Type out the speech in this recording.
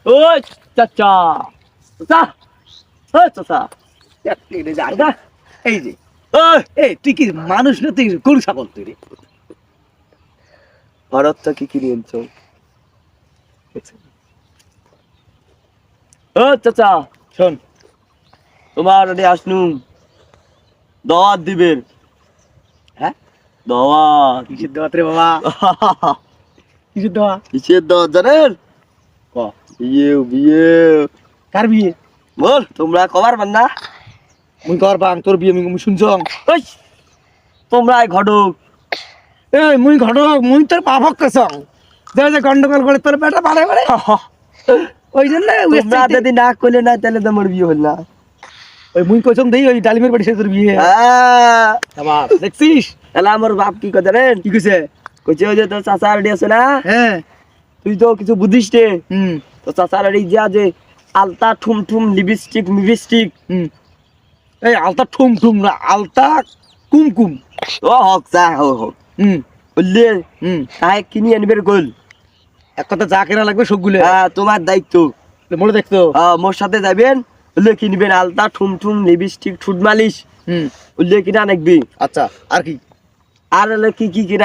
ওই চাচা চাচা ওই চাচা রে যা যা এই যে ওই এই তুই কি মানুষ না তুই গরু ছাগল তুই রে ভারত থেকে কিনে আনছো ও চাচা শোন তোমার ওটি আসনু দাওয়াত দিবেন হ্যাঁ দাওয়াত কিসের দাওয়াত রে বাবা কিসের দাওয়াত কিসের দাওয়াত জানেন ক বিয়ে বিয়ে কার বিয়ে বল তোমরা কবার বান্না মুই কর বাং তোর বিয়ে মুই শুনছং ওই তোমরা ঘটক এই মুই ঘটক মুই তোর পাপক কসং যে গন্ডগোল করে তোর বেটা বারে বারে ওই জন্য তোমরা যদি না করলে না তাহলে তো আমার বিয়ে হল না ওই মুই কসং দেই ওই ডালিমের বাড়ি সে তোর বিয়ে হ্যাঁ, আবার দেখছিস তাহলে আমার বাপ কি কথা জানেন কি কইছে কইছে ওই যে তোর চাচা রেডি আছে না হ্যাঁ তুই তো কিছু বুঝিস রে হুম তো চাচা রেডি যা যে আলতা ঠুম ঠুম লিপস্টিক মিপস্টিক হুম এই আলতা ঠুম ঠুম না আলতা কুমকুম ও হক যা হোক হুম বুঝলে হুম তাই কিনি আনবের গোল এক কথা যা কেনা লাগবে সবগুলো হ্যাঁ তোমার দায়িত্ব মনে দেখতো মোর সাথে যাবেন বললে কিনবেন আলতা ঠুম ঠুম লিপস্টিক ঠুট মালিশ হুম বললে কিনা নাকবি আচ্ছা আর কি আর হলে কি কি কিনা